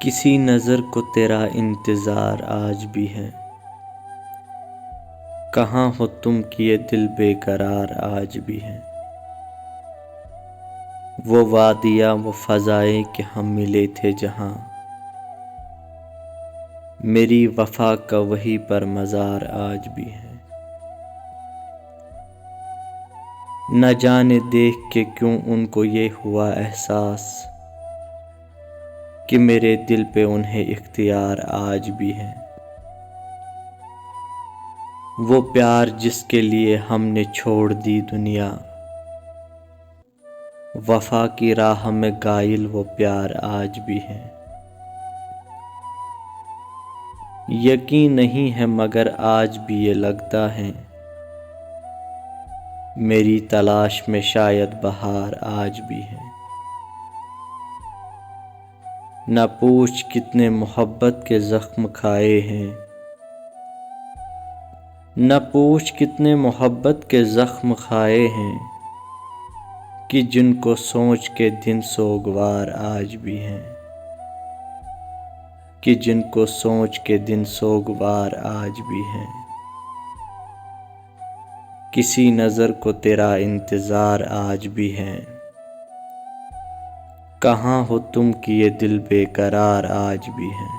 کسی نظر کو تیرا انتظار آج بھی ہے، کہاں ہو تم کہ یہ دل بے قرار آج بھی ہے۔ وہ وادیاں وہ فضائیں کہ ہم ملے تھے جہاں، میری وفا کا وہیں پر مزار آج بھی ہے۔ نہ جانے دیکھ کے کیوں ان کو یہ ہوا احساس کہ میرے دل پہ انہیں اختیار آج بھی ہے۔ وہ پیار جس کے لیے ہم نے چھوڑ دی دنیا، وفا کی راہ میں غائل وہ پیار آج بھی ہے۔ یقین نہیں ہے مگر آج بھی یہ لگتا ہے، میری تلاش میں شاید بہار آج بھی ہے۔ نہ پوچھ کتنے محبت کے زخم کھائے ہیں، نہ پوچھ کتنے محبت کے زخم کھائے ہیں، کہ جن کو سوچ کے دن سوگوار آج بھی ہیں، کہ جن کو سوچ کے دن سوگوار آج بھی ہیں۔ کسی نظر کو تیرا انتظار آج بھی ہے، کہاں ہو تم کہ یہ دل بے قرار آج بھی ہے۔